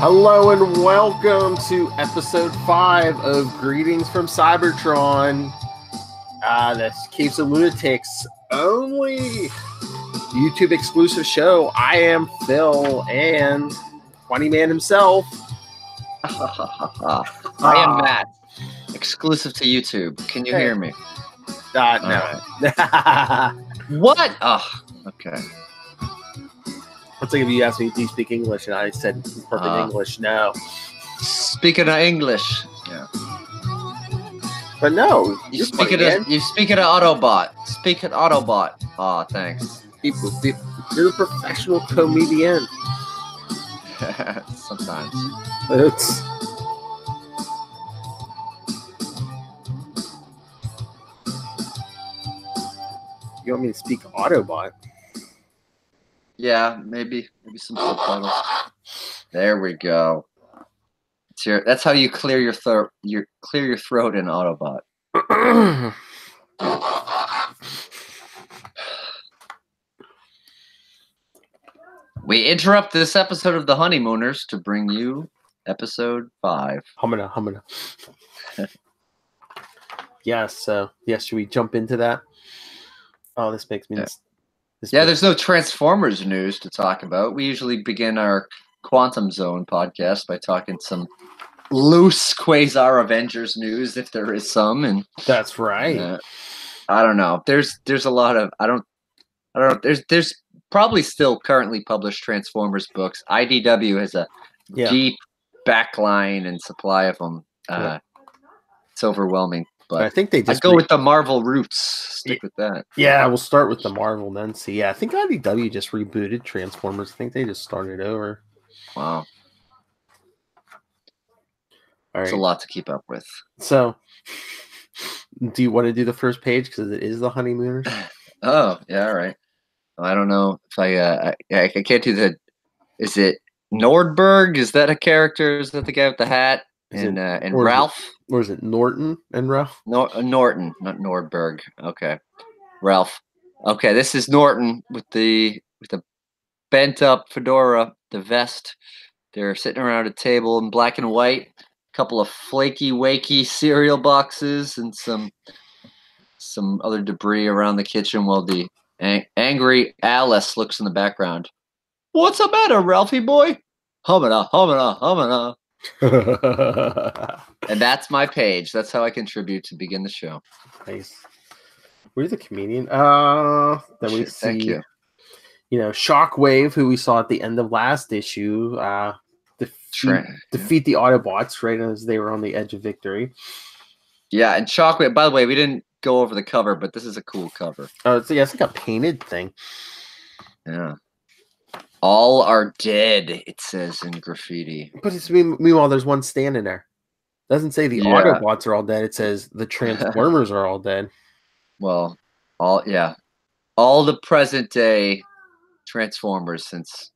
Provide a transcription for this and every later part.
Hello and welcome to episode 5 of Greetings from Cybertron. This Caves of Lunatics only YouTube exclusive show. I am Phil and Funny Man himself. I am Matt. Exclusive to YouTube. Can you hear me? No. Right. What? Oh, okay. It's like if you asked me, do you speak English? And I said perfect English. No. Speaking of English. Yeah. But no. You speak it as Autobot. Speak it Autobot. Oh, thanks. You're a professional comedian. Sometimes. You want me to speak Autobot? Yeah, maybe some subtitles. There we go. That's how you clear your throat. You clear your throat in Autobot. We interrupt this episode of The Honeymooners to bring you episode 5. Humana. Yes. Should we jump into that? Oh, this makes me. Yeah. There's no Transformers news to talk about. We usually begin our Quantum Zone podcast by talking some loose Quasar Avengers news, if there is some. And that's right. I don't know. There's a lot of I don't know. There's probably still currently published Transformers books. IDW has a deep backline and supply of them. It's overwhelming. But I think they just go with the Marvel roots. Stick with that. Yeah, we'll start with the Marvel then. See, yeah, I think IDW just rebooted Transformers. I think they just started over. Wow. All right. It's a lot to keep up with. So, do you want to do the first page because it is the Honeymooners? Oh, yeah, all right. I don't know if I can't do the. Is it Nordberg? Is that a character? Is that the guy with the hat? And Ralph? Or is it Norton and Ralph? Norton, not Nordberg. Okay. Ralph. Okay, this is Norton with the bent up fedora, the vest. They're sitting around a table in black and white. A couple of flaky, wakey cereal boxes and some other debris around the kitchen while the angry Alice looks in the background. What's the matter, Ralphie boy? Humana, humana, humana. And that's my page. That's how I contribute to begin the show. Nice. Where's the comedian? Then we see, thank you. Shockwave, who we saw at the end of last issue, defeat the Autobots right as they were on the edge of victory. Yeah, and Shockwave. By the way, we didn't go over the cover, but this is a cool cover. Oh, it's like a painted thing. Yeah. All are dead, it says in graffiti. But meanwhile, there's one standing there. It doesn't say the Autobots are all dead. It says the Transformers are all dead. Well, all the present day Transformers, since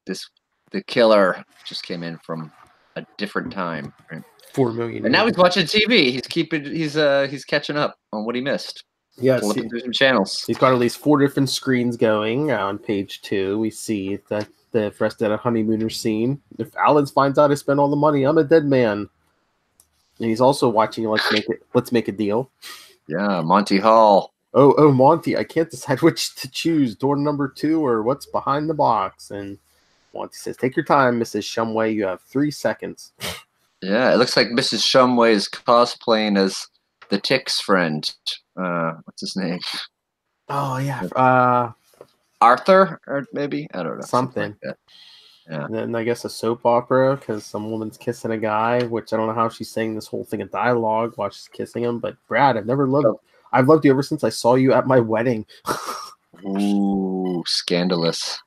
the killer just came in from a different time. Right? 4 million. And now he's watching TV. He's catching up on what he missed. Yes, flipping through some channels. He's got at least 4 different screens going. On page 2, we see that the rest of the Honeymooner scene. If Alan finds out I spent all the money, I'm a dead man. And he's also watching Let's Make a Deal. Yeah, Monty Hall. Oh, Monty, I can't decide which to choose, door number 2 or what's behind the box. And Monty says, take your time, Mrs. Shumway. You have 3 seconds. Yeah, it looks like Mrs. Shumway is cosplaying as the Tick's friend. What's his name? Oh yeah, Arthur, or maybe I don't know, something like that. Yeah. And then I guess a soap opera because some woman's kissing a guy, which I don't know how she's saying this whole thing of dialogue while she's kissing him. But Brad, I've loved you ever since I saw you at my wedding. Ooh, scandalous.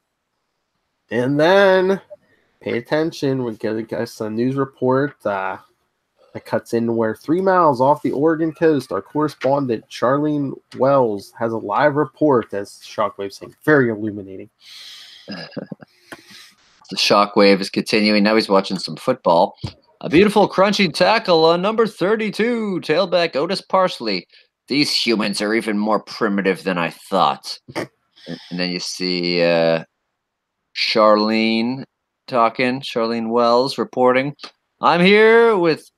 And then pay attention. We get a news report. That cuts in where 3 miles off the Oregon coast, our correspondent Charlene Wells has a live report, as Shockwave saying, very illuminating. The Shockwave is continuing. Now he's watching some football. A beautiful crunching tackle on number 32, tailback Otis Parsley. These humans are even more primitive than I thought. And then you see Charlene talking. Charlene Wells reporting. I'm here with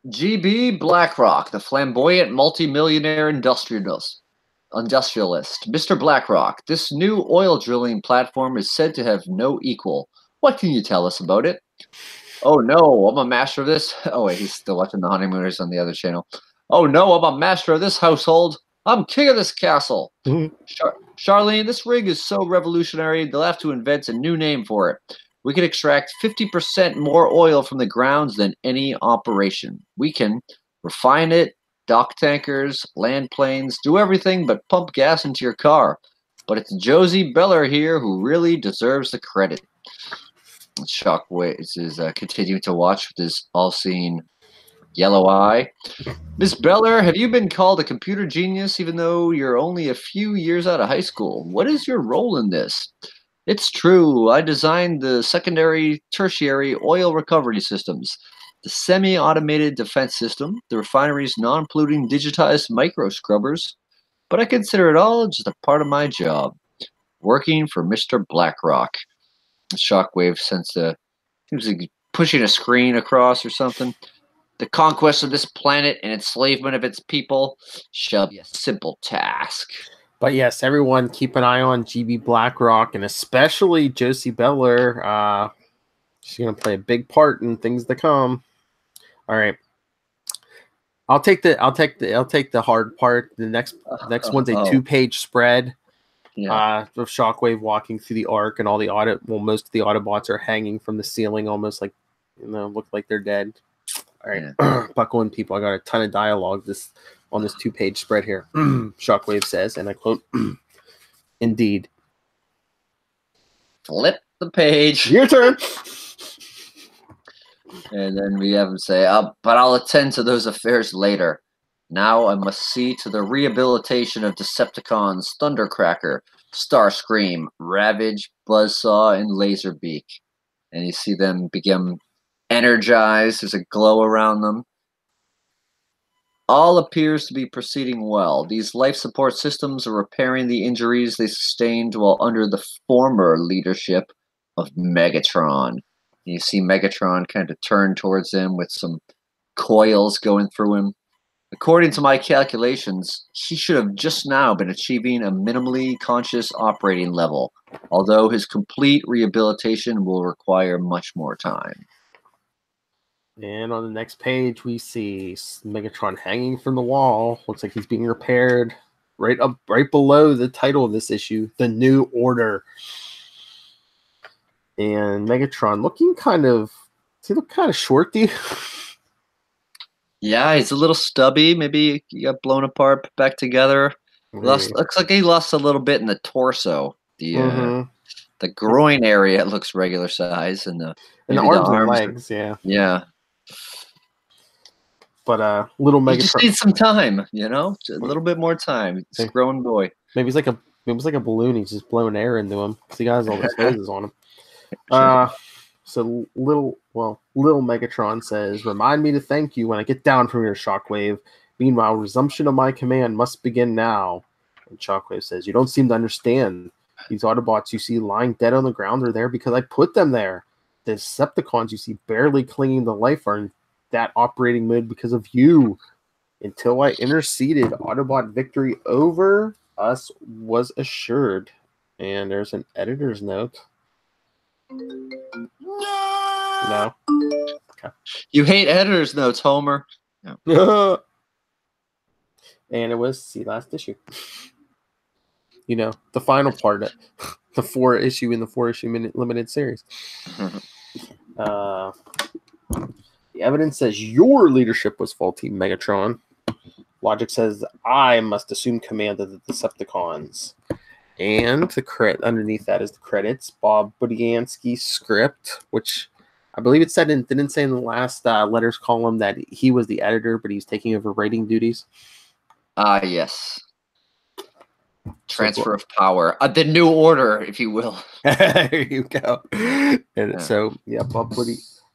GB BlackRock, the flamboyant multimillionaire industrialist. Mr. BlackRock, this new oil drilling platform is said to have no equal. What can you tell us about it? Oh no, I'm a master of this. Oh wait, he's still watching The Honeymooners on the other channel. Oh no, I'm a master of this household. I'm king of this castle. Charlene, this rig is so revolutionary, they'll have to invent a new name for it. We can extract 50% more oil from the grounds than any operation. We can refine it, dock tankers, land planes, do everything but pump gas into your car. But it's Josie Beller here who really deserves the credit. Shockwave is continuing to watch with his all-seeing yellow eye. Miss Beller, have you been called a computer genius even though you're only a few years out of high school? What is your role in this? It's true. I designed the secondary, tertiary oil recovery systems, the semi-automated defense system, the refinery's non-polluting digitized micro scrubbers, but I consider it all just a part of my job, working for Mr. BlackRock. Shockwave seems like pushing a screen across or something. The conquest of this planet and enslavement of its people shall be a simple task. But yes, everyone keep an eye on GB BlackRock and especially Josie Beller. She's gonna play a big part in things to come. All right. I'll take the hard part. The next one's a 2-page spread. Yeah. Of Shockwave walking through the arc and all the most of the Autobots are hanging from the ceiling, almost like look like they're dead. All right, yeah. Buckle in, people. I got a ton of dialogue on this 2-page spread here. Shockwave says, and I quote, "Indeed." Flip the page. Your turn. And then we have him say, but I'll attend to those affairs later. Now I must see to the rehabilitation of Decepticons Thundercracker, Starscream, Ravage, Buzzsaw, and Laserbeak. And you see them become energized. There's a glow around them. All appears to be proceeding well. These life support systems are repairing the injuries they sustained while under the former leadership of Megatron. And you see Megatron kind of turn towards him with some coils going through him. According to my calculations, he should have just now been achieving a minimally conscious operating level, although his complete rehabilitation will require much more time. And on the next page, we see Megatron hanging from the wall. Looks like he's being repaired. Right below the title of this issue, The New Order. And Megatron looking kind of short to you? Yeah, he's a little stubby. Maybe he got blown apart, put back together. Looks like he lost a little bit in the torso. The groin area looks regular size, and the arms and legs, yeah. But little Megatron, he just needs some time, just a little bit more time. It's a growing boy. Maybe it's like a balloon. He's just blowing air into him because he has all those hoses on him. So little Megatron says, "Remind me to thank you when I get down from your Shockwave. Meanwhile, resumption of my command must begin now." And Shockwave says, "You don't seem to understand. These Autobots you see lying dead on the ground are there because I put them there. The Decepticons you see barely clinging to life are in that operating mode because of you. Until I interceded, Autobot victory over us was assured." And there's an editor's note. No. Okay. You hate editor's notes, Homer. No. And it was last issue. The final part of the 4-issue in the 4-issue limited series. The evidence says your leadership was faulty, Megatron. Logic says I must assume command of the Decepticons. And underneath that is the credits. Bob Budiansky's script, which I believe it didn't say in the last letters column that he was the editor, but he's taking over writing duties. Yes. Transfer of power. The new order, if you will. There you go. And so, Bob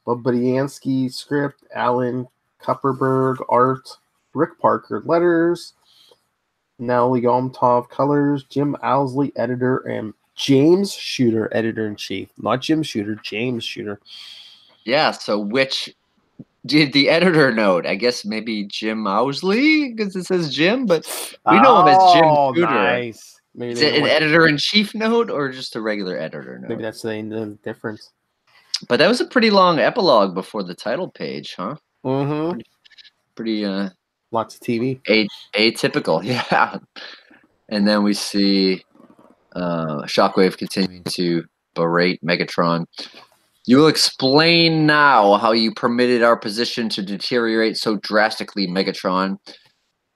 Budiansky script, Alan Kupperberg art, Rick Parker letters, Nell Yomtov colors, Jim Owsley editor, and James Shooter, editor-in-chief. Not Jim Shooter, James Shooter. Yeah, so which did the editor note? I guess maybe Jim Owsley, because it says Jim, but we know him as Jim Shooter. Nice. Maybe Is they it an went, editor-in-chief note or just a regular editor note? maybe that's the difference. But that was a pretty long epilogue before the title page, huh? Mm-hmm. Pretty Lots of TV. atypical, yeah. And then we see Shockwave continuing to berate Megatron. You will explain now how you permitted our position to deteriorate so drastically, Megatron.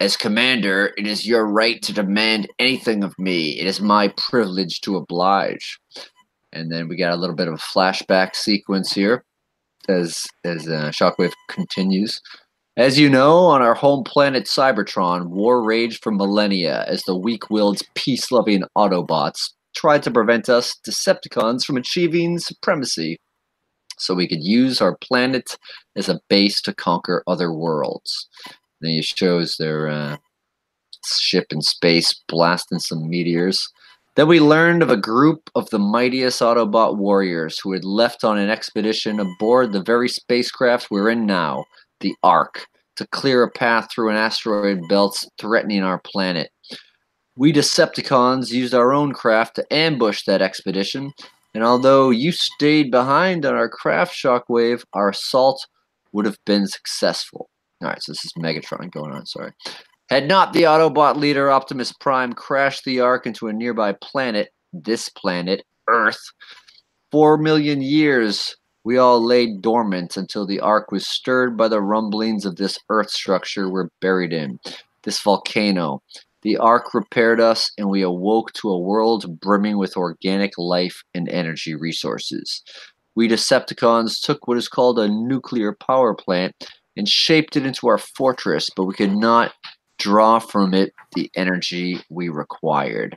As commander, it is your right to demand anything of me. It is my privilege to oblige. And then we got a little bit of a flashback sequence here as Shockwave continues. As you know, on our home planet Cybertron, war raged for millennia as the weak-willed, peace-loving Autobots tried to prevent us Decepticons from achieving supremacy so we could use our planet as a base to conquer other worlds. Then he shows their ship in space blasting some meteors. Then we learned of a group of the mightiest Autobot warriors who had left on an expedition aboard the very spacecraft we're in now, the Ark, to clear a path through an asteroid belt threatening our planet. We Decepticons used our own craft to ambush that expedition, and although you stayed behind on our craft, Shockwave, our assault would have been successful. All right, so this is Megatron going on, sorry. Had not the Autobot leader Optimus Prime crashed the Ark into a nearby planet, this planet, Earth, 4 million years, we all lay dormant until the Ark was stirred by the rumblings of this Earth structure we're buried in, this volcano. The Ark repaired us, and we awoke to a world brimming with organic life and energy resources. We Decepticons took what is called a nuclear power plant and shaped it into our fortress, but we could not draw from it the energy we required.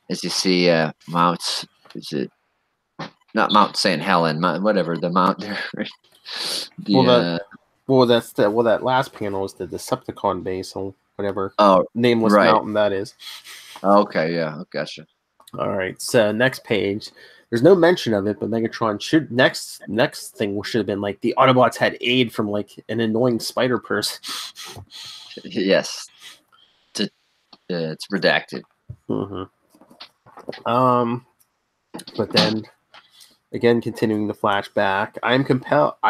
As you see, Mount, is it not Mount St. Helen, whatever the mount there. That last panel is the Decepticon base on whatever nameless mountain that is. Okay, yeah, gotcha. All right, so next page. There's no mention of it, but Megatron should next thing should have been like the Autobots had aid from like an annoying spider person. Yes, it's redacted. Mm-hmm. But then again, continuing the flashback, I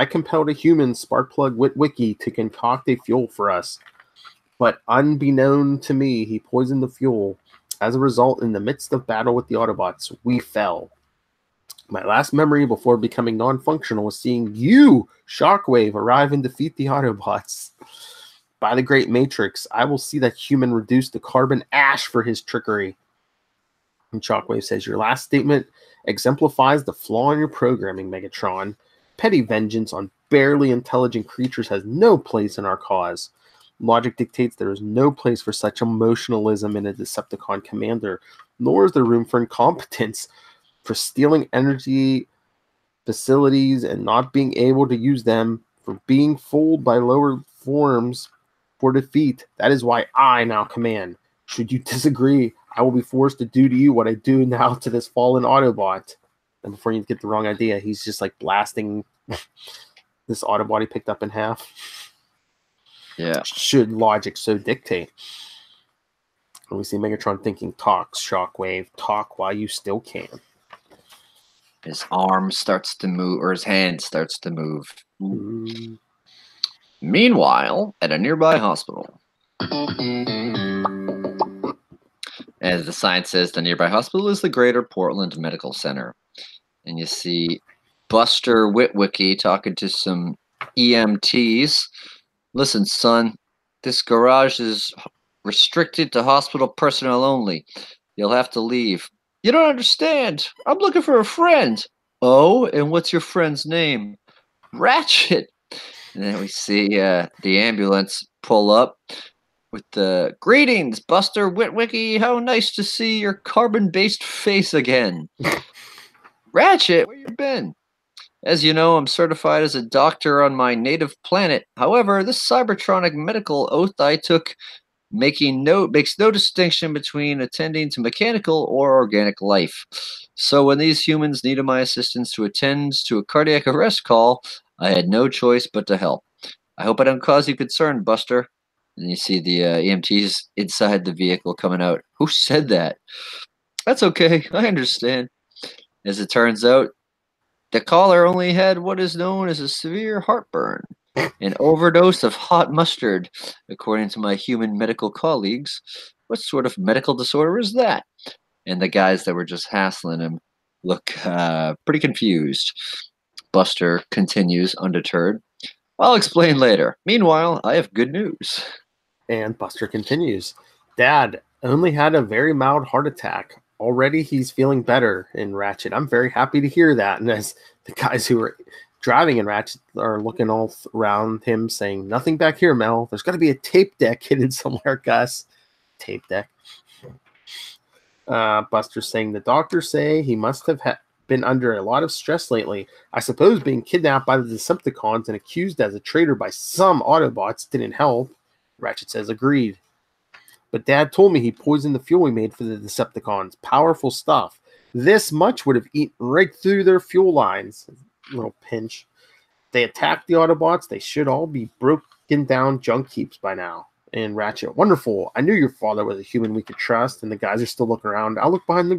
compelled a human Sparkplug Witwicky to concoct a fuel for us, but unbeknown to me, he poisoned the fuel. As a result, in the midst of battle with the Autobots, we fell. My last memory before becoming non-functional was seeing you, Shockwave, arrive and defeat the Autobots. By the Great Matrix, I will see that human reduced to carbon ash for his trickery. And Shockwave says, your last statement exemplifies the flaw in your programming, Megatron. Petty vengeance on barely intelligent creatures has no place in our cause. Logic dictates there is no place for such emotionalism in a Decepticon commander, nor is there room for incompetence. For stealing energy facilities and not being able to use them, for being fooled by lower forms for defeat. That is why I now command. Should you disagree, I will be forced to do to you what I do now to this fallen Autobot. And before you get the wrong idea, he's just like blasting this Autobot he picked up in half. Yeah. Should logic so dictate. And we see Megatron thinking, talk, Shockwave, talk while you still can. His arm starts to move, or his hand starts to move. Meanwhile, at a nearby hospital. As the sign says, the nearby hospital is the Greater Portland Medical Center. And you see Buster Witwicky talking to some EMTs. Listen, son, this garage is restricted to hospital personnel only. You'll have to leave. You don't understand. I'm looking for a friend. Oh, and what's your friend's name? Ratchet. And then we see the ambulance pull up with the greetings, Buster Witwicky. How nice to see your carbon-based face again. Ratchet, where you been? As you know, I'm certified as a doctor on my native planet. However, this cybertronic medical oath I took makes no distinction between attending to mechanical or organic life. So when these humans needed my assistance to attend to a cardiac arrest call, I had no choice but to help. I hope I don't cause you concern, Buster. And you see the EMTs inside the vehicle coming out. Who said that? That's okay. I understand. As it turns out, the caller only had what is known as a severe heartburn, an overdose of hot mustard, according to my human medical colleagues. What sort of medical disorder is that? And the guys that were just hassling him look pretty confused. Buster continues undeterred. I'll explain later. Meanwhile, I have good news. And Buster continues. Dad only had a very mild heart attack. Already he's feeling better in Ratchet. I'm very happy to hear that. And as the guys who are driving in Ratchet are looking all around him saying, nothing back here, Mel. There's got to be a tape deck hidden somewhere, Gus. Tape deck. Buster's saying, the doctors say he must have been under a lot of stress lately. I suppose being kidnapped by the Decepticons and accused as a traitor by some Autobots didn't help. Ratchet says, agreed. But Dad told me he poisoned the fuel we made for the Decepticons. Powerful stuff. This much would have eaten right through their fuel lines. Little pinch. They attacked the Autobots. They should all be broken down junk heaps by now. And Ratchet, wonderful. I knew your father was a human we could trust. And the guys are still looking around. I'll look behind the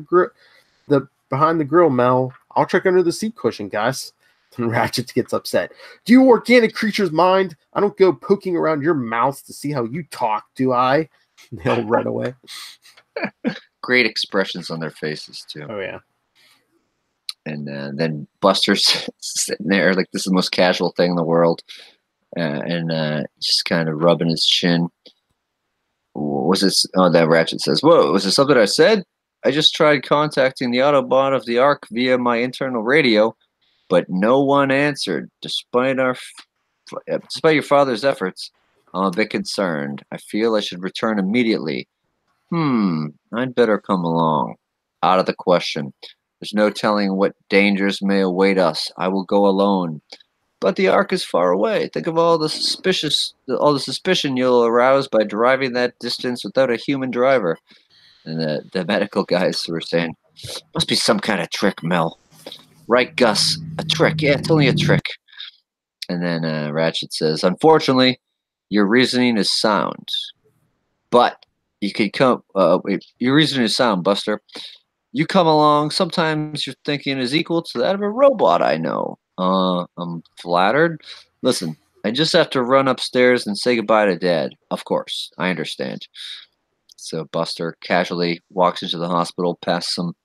grill, Mel. I'll check under the seat cushion, Gus. And Ratchet gets upset. Do you organic creatures mind? I don't go poking around your mouths to see how you talk, do I? They'll run away. Great expressions on their faces, too. Oh, yeah. And then Buster's sitting there like this is the most casual thing in the world. And just kind of rubbing his chin. Was this? Oh, that Ratchet says, whoa, was it something I said? I just tried contacting the Autobot of the Ark via my internal radio, but no one answered. Despite your father's efforts, I'm a bit concerned. I feel I should return immediately. I'd better come along. Out of the question. There's no telling what dangers may await us. I will go alone. But the Ark is far away. Think of all the suspicion you'll arouse by driving that distance without a human driver. And the medical guys were saying, must be some kind of trick, Mel. Right, Gus? A trick. Yeah, it's only a trick. And then Ratchet says, unfortunately, your reasoning is sound. But you could come... your reasoning is sound, Buster. You come along, sometimes your thinking is equal to that of a robot I know. I'm flattered. Listen, I just have to run upstairs and say goodbye to Dad. Of course, I understand. So Buster casually walks into the hospital past some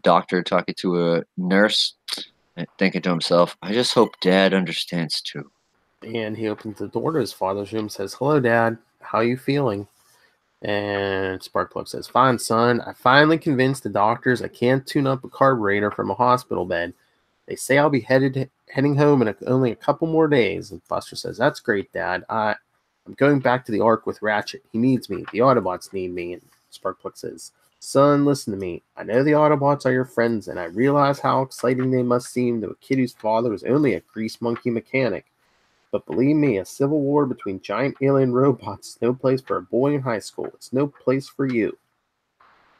doctor talking to a nurse and thinking to himself, I just hope Dad understands too. And he opens the door to his father's room and says, hello, Dad. How you feeling? And Sparkplug says, fine, son. I finally convinced the doctors I can't tune up a carburetor from a hospital bed. They say I'll be heading home in only a couple more days. And Buster says, that's great, Dad. I'm going back to the Ark with Ratchet. He needs me. The Autobots need me. And Sparkplug says, son, listen to me. I know the Autobots are your friends, and I realize how exciting they must seem to a kid whose father was only a grease monkey mechanic. But believe me, a civil war between giant alien robots is no place for a boy in high school. It's no place for you.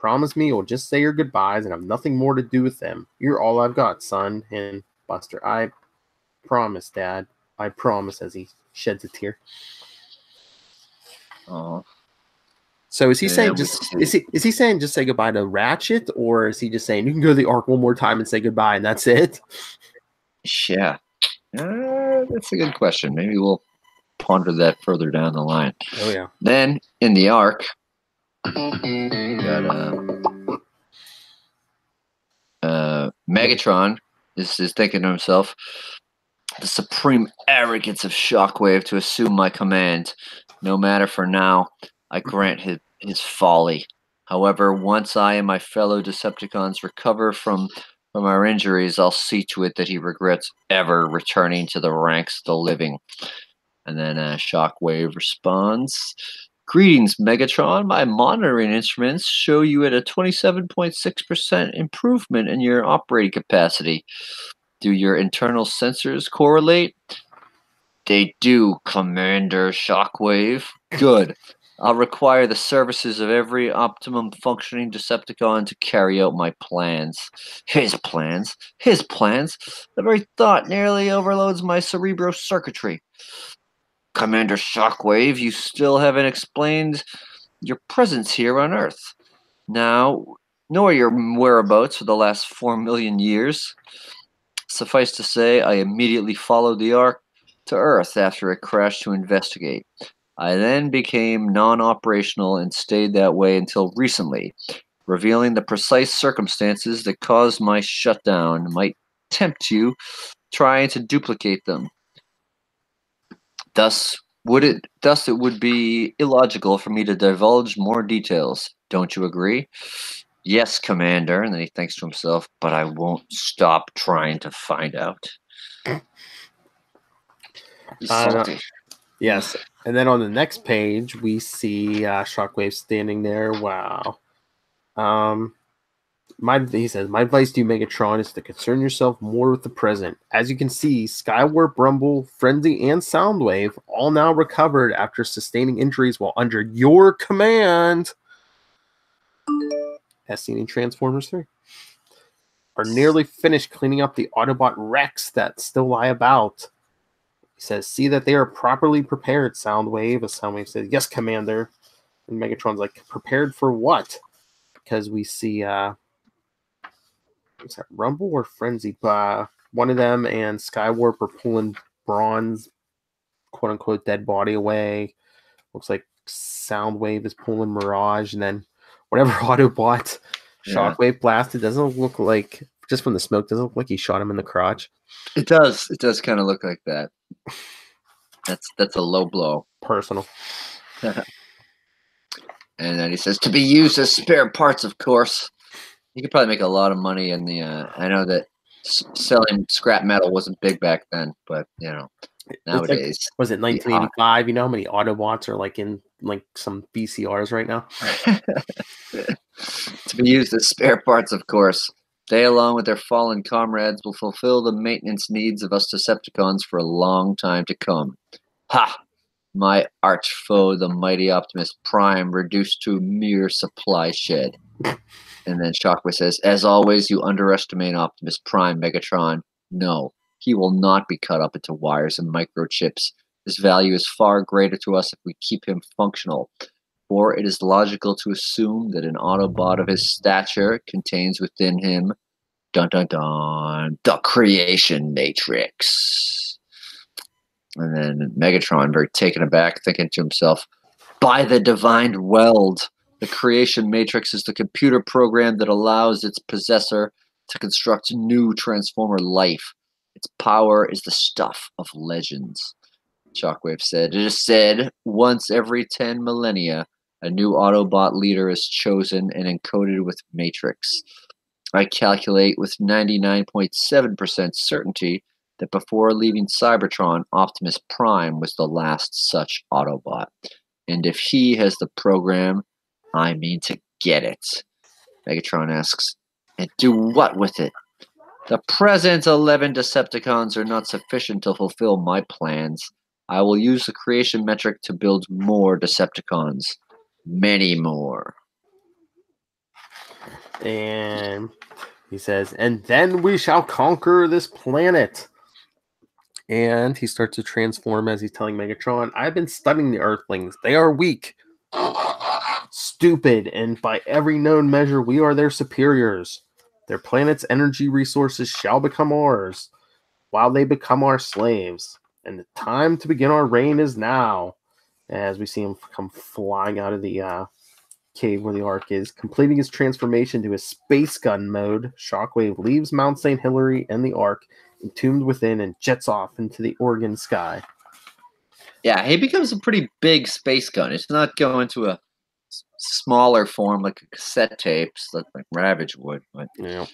Promise me you'll just say your goodbyes and have nothing more to do with them. You're all I've got, son. And Buster, I promise, Dad. I promise, as he sheds a tear. So is he saying is he saying just say goodbye to Ratchet, or is he just saying you can go to the Ark one more time and say goodbye and that's it? Yeah. That's a good question. Maybe we'll ponder that further down the line. Oh, yeah. Then, in the Ark, got Megatron is thinking to himself, the supreme arrogance of Shockwave to assume my command. No matter for now, I grant his folly. However, once I and my fellow Decepticons recover from our injuries, I'll see to it that he regrets ever returning to the ranks of the living. And then Shockwave responds, greetings, Megatron. My monitoring instruments show you at a 27.6% improvement in your operating capacity. Do your internal sensors correlate? They do, Commander Shockwave. Good. I'll require the services of every optimum functioning Decepticon to carry out my plans. His plans? His plans? The very thought nearly overloads my cerebral circuitry. Commander Shockwave, you still haven't explained your presence here on Earth. Now, nor your whereabouts for the last 4 million years. Suffice to say, I immediately followed the Ark to Earth after it crashed to investigate. I then became non-operational and stayed that way until recently, revealing the precise circumstances that caused my shutdown might tempt you trying to duplicate them. Thus it would be illogical for me to divulge more details. Don't you agree? Yes, Commander. And then he thinks to himself, but I won't stop trying to find out. He's salty. Yes. And then on the next page, we see Shockwave standing there. Wow. He says, my advice to you, Megatron, is to concern yourself more with the present. As you can see, Skywarp, Rumble, Frenzy, and Soundwave all now recovered after sustaining injuries while under your command. As seen in Transformers 3. Are nearly finished cleaning up the Autobot wrecks that still lie about. He says, see that they are properly prepared, Soundwave. As Soundwave says, yes, Commander. And Megatron's like, prepared for what? Because we see, is that Rumble or Frenzy? One of them and Skywarp are pulling Brawn's quote-unquote dead body away. Looks like Soundwave is pulling Mirage, and then whatever Autobot Shockwave blasted doesn't look like, just from the smoke, doesn't look like he shot him in the crotch. It does. It does kind of look like that. That's a low blow. Personal. And then he says, to be used as spare parts, of course. You could probably make a lot of money in the, I know that selling scrap metal wasn't big back then, but, you know, nowadays. Like, was it 1985? You know how many Autobots are like in like some VCRs right now? To be used as spare parts, of course. They, along with their fallen comrades, will fulfill the maintenance needs of us Decepticons for a long time to come. Ha! My arch foe, the mighty Optimus Prime, reduced to a mere supply shed. And then Shockwave says, as always, you underestimate Optimus Prime, Megatron. No, he will not be cut up into wires and microchips. His value is far greater to us if we keep him functional. For it is logical to assume that an Autobot of his stature contains within him, dun dun dun, the creation matrix. And then Megatron, very taken aback, thinking to himself, by the divine weld, the creation matrix is the computer program that allows its possessor to construct new Transformer life. Its power is the stuff of legends. Shockwave said, it is said once every 10 millennia, a new Autobot leader is chosen and encoded with Matrix. I calculate with 99.7% certainty that before leaving Cybertron, Optimus Prime was the last such Autobot. And if he has the program, I mean to get it. Megatron asks, and do what with it? The present 11 Decepticons are not sufficient to fulfill my plans. I will use the creation metric to build more Decepticons. Many more. And he says, and then we shall conquer this planet. And he starts to transform as he's telling Megatron, I've been studying the Earthlings. They are weak, stupid, and by every known measure, we are their superiors. Their planet's energy resources shall become ours, while they become our slaves. And the time to begin our reign is now. As we see him come flying out of the cave where the Ark is, completing his transformation to his space gun mode, Shockwave leaves Mount St. Hilary and the Ark entombed within and jets off into the Oregon sky. Yeah, he becomes a pretty big space gun. It's not going to a smaller form like a cassette tapes like Ravage would. But... Yeah.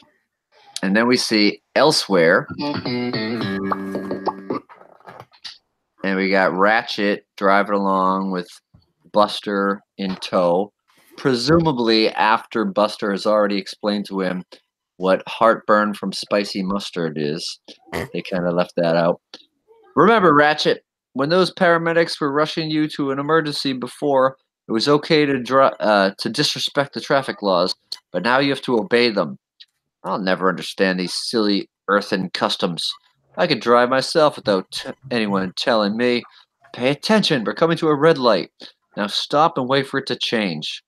And then we see elsewhere, and we got Ratchet driving along with Buster in tow. Presumably after Buster has already explained to him what heartburn from spicy mustard is. They kind of left that out. Remember, Ratchet, when those paramedics were rushing you to an emergency before, It was okay to disrespect the traffic laws, but now you have to obey them. I'll never understand these silly earthen customs. I could drive myself without anyone telling me. Pay attention, we're coming to a red light. Now stop and wait for it to change.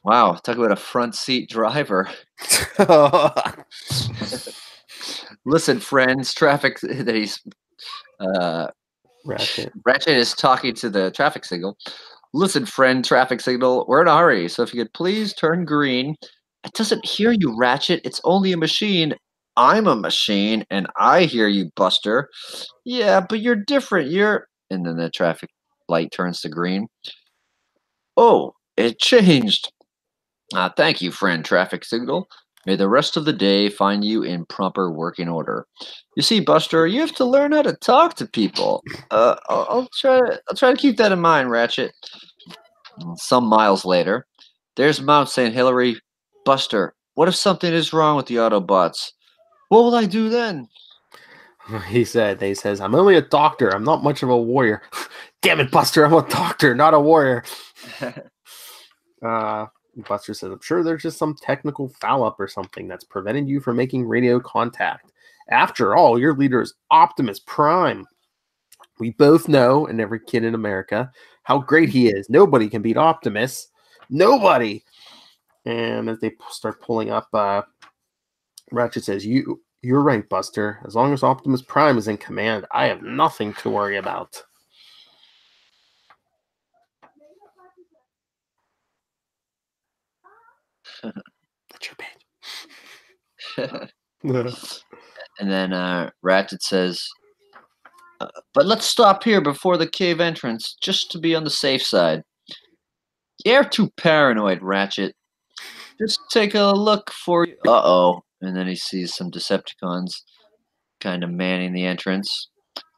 Wow, talk about a front seat driver. Listen, friends, traffic that he's Ratchet is talking to the traffic signal. Listen, friend, traffic signal, we're in a hurry, so if you could please turn green. It doesn't hear you, Ratchet. It's only a machine. I'm a machine, and I hear you, Buster. Yeah, but you're different. And then the traffic light turns to green. Oh, it changed. Thank you, friend, traffic signal. May the rest of the day find you in proper working order. You see, Buster, you have to learn how to talk to people. I'll try to keep that in mind, Ratchet. Some miles later, there's Mount St. Hilary. Buster, what if something is wrong with the Autobots? What will I do then? He says, I'm only a doctor. I'm not much of a warrior. Damn it, Buster. I'm a doctor, not a warrior. Buster says, I'm sure there's just some technical foul-up or something that's prevented you from making radio contact. After all, your leader is Optimus Prime. We both know, and every kid in America, how great he is. Nobody can beat Optimus. Nobody. And as they start pulling up, Ratchet says, You're right, Buster. As long as Optimus Prime is in command, I have nothing to worry about. That's your page. And then Ratchet says, but let's stop here before the cave entrance, just to be on the safe side. You're too paranoid, Ratchet. Just take a look for you. Uh-oh. And then he sees some Decepticons kind of manning the entrance.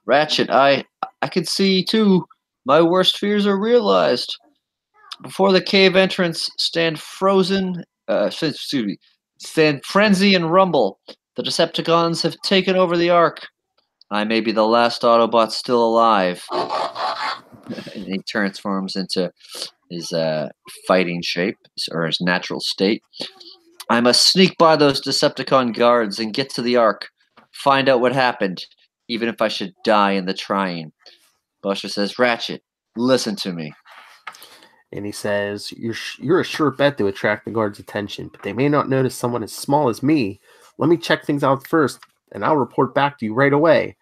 Ratchet, I can see, too. My worst fears are realized. Before the cave entrance, stand frenzy and rumble. The Decepticons have taken over the Ark. I may be the last Autobot still alive. And he transforms into his fighting shape, or his natural state. I must sneak by those Decepticon guards and get to the Ark. Find out what happened, even if I should die in the trying. Buster says, Ratchet, listen to me. And he says, you're a sure bet to attract the guards' attention, but they may not notice someone as small as me. Let me check things out first, and I'll report back to you right away.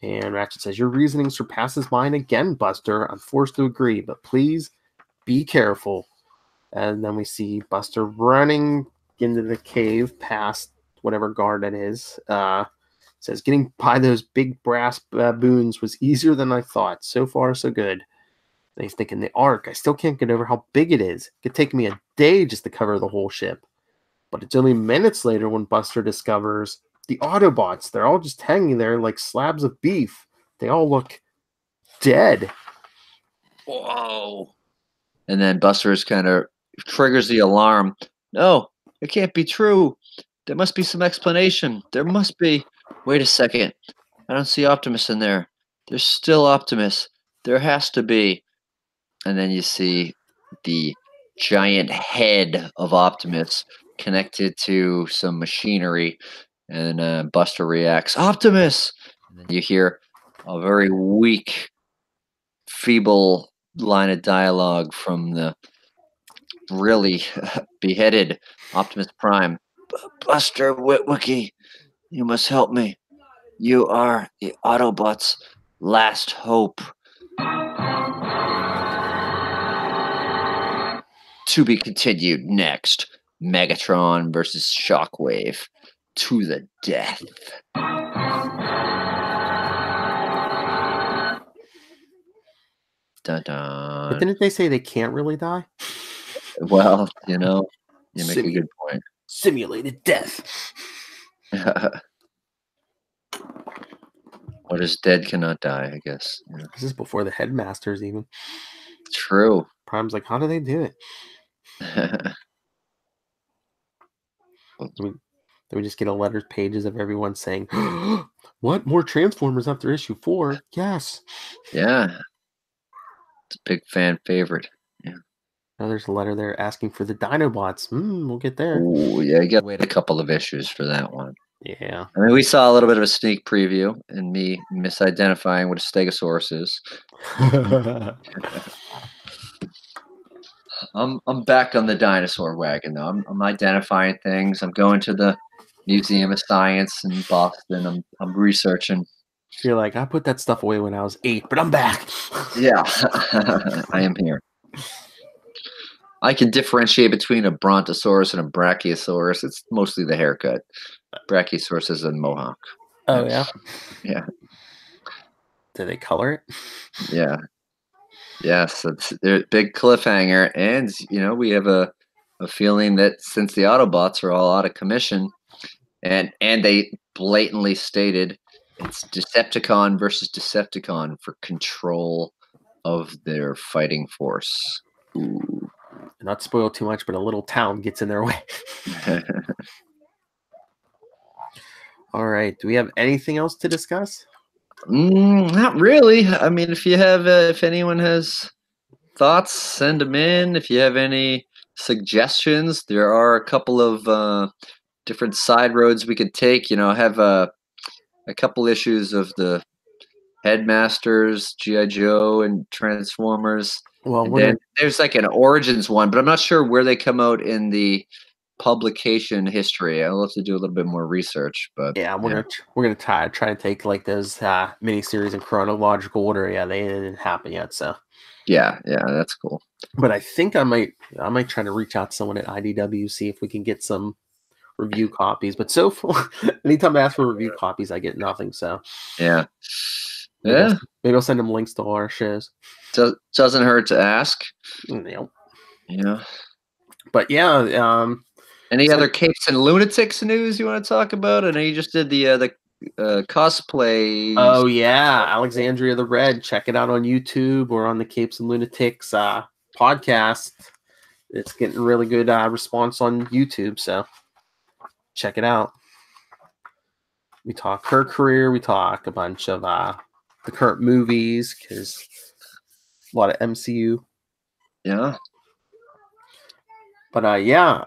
And Ratchet says, your reasoning surpasses mine again, Buster. I'm forced to agree, but please be careful. And then we see Buster running into the cave past whatever guard it is. Says, getting by those big brass baboons was easier than I thought. So far, so good. And he's thinking, the Ark, I still can't get over how big it is. It could take me a day just to cover the whole ship. But it's only minutes later when Buster discovers the Autobots. They're all just hanging there like slabs of beef. They all look dead. Whoa. And then Buster kind of triggers the alarm. No, it can't be true. There must be some explanation. There must be. Wait a second. I don't see Optimus in there. There's still Optimus. There has to be. And then you see the giant head of Optimus connected to some machinery. And Buster reacts, Optimus! And then you hear a very weak, feeble line of dialogue from the really beheaded Optimus Prime. Buster Witwicky, you must help me. You are the Autobots' last hope. To be continued next. Megatron versus Shockwave. To the death. Dun-dun. But didn't they say they can't really die? Well, you make a good point. Simulated death. What is dead cannot die, I guess. Yeah. This is before the headmasters even. True. Prime's like, how do they do it? Then we just get a letter pages of everyone saying, what? More Transformers after issue 4? Yes. Yeah. It's a big fan favorite. Yeah. Oh, there's a letter there asking for the Dinobots. We'll get there. Oh, yeah, you got to wait a couple of issues for that one. Yeah. I mean, we saw a little bit of a sneak preview and me misidentifying what a stegosaurus is. I'm back on the dinosaur wagon though. I'm identifying things. I'm going to the Museum of Science in Boston. I'm researching. You're like, I put that stuff away when I was 8, but I'm back. Yeah, I am here. I can differentiate between a Brontosaurus and a Brachiosaurus. It's mostly the haircut. Brachiosaurus is a mohawk. Oh yeah. Yeah. Do they color it? Yeah. Yes, it's a big cliffhanger, and we have a feeling that since the Autobots are all out of commission, and they blatantly stated it's Decepticon versus Decepticon for control of their fighting force. Ooh. Not spoil too much, but a little town gets in their way. All right. Do we have anything else to discuss? Not really. I mean, if anyone has thoughts, send them in. If you have any suggestions, there are a couple of different side roads we could take. Have a couple issues of the Headmasters, G.I. Joe, and Transformers. Well, and then there's like an Origins one, but I'm not sure where they come out in the publication history. I'll have to do a little bit more research. But yeah, we're gonna try to take like those miniseries in chronological order. Yeah, they didn't happen yet, so yeah, that's cool. But I think I might try to reach out to someone at IDW, see if we can get some review copies. But so far, anytime I ask for review copies, I get nothing. So yeah. Maybe I'll send them links to all our shows. Doesn't hurt to ask. Yeah. But yeah. Any other Capes and Lunatics news you want to talk about? I know you just did the cosplay. Oh yeah, Alexandria the Red. Check it out on YouTube or on the Capes and Lunatics podcast. It's getting really good response on YouTube, so check it out. We talk her career. We talk a bunch of the current movies, because a lot of MCU. Yeah. But yeah,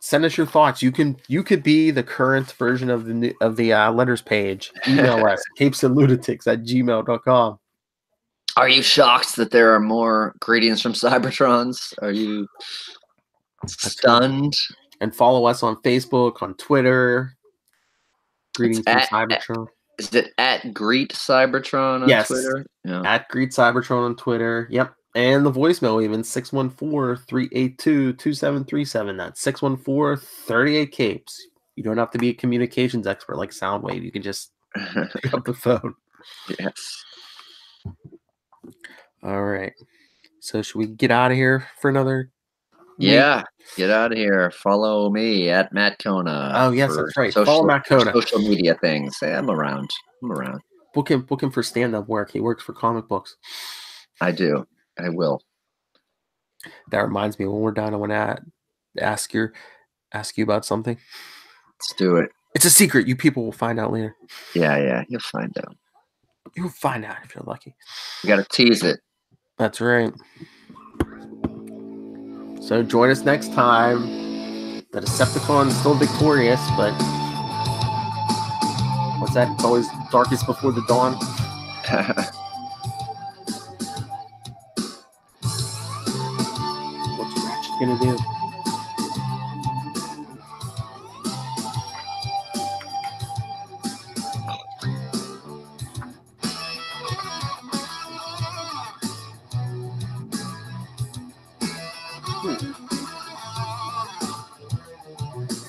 send us your thoughts. You could be the current version of the letters page. Email us capesandlunatics@gmail.com. Are you shocked that there are more greetings from Cybertrons? Are you stunned? And follow us on Facebook, on Twitter. Greetings from Cybertron. Is it at Greet Cybertron on Twitter? Yeah. At Greet Cybertron on Twitter. Yep. And the voicemail even 614-382-2737. That's 614-38-CAPES. You don't have to be a communications expert like Soundwave. You can just pick up the phone. Yes. All right. So should we get out of here for another? Yeah. Get out of here. Follow me at Matt Kona. Oh yes, that's right. Follow Matt Kona. Social media things. Hey, I'm around. Book him for stand-up work. He works for comic books. I do. I will. That reminds me, when we're done, I want to ask you about something. Let's do it. It's a secret. You people will find out later. Yeah. You'll find out. You'll find out if you're lucky. You got to tease it. That's right. So join us next time. The Decepticon is still victorious, but what's that? It's always darkest before the dawn. What's Ratchet gonna do?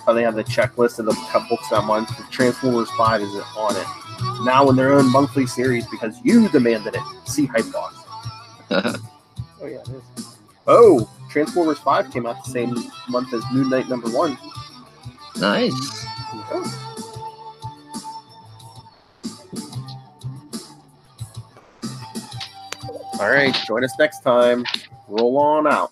How they have the checklist of the books that month. Transformers 5 is on it. Now in their own monthly series because you demanded it. See Hypebox. Oh yeah, it is. Oh, Transformers 5 came out the same month as Moon Knight #1. Nice. Yeah. All right, join us next time. Roll on out.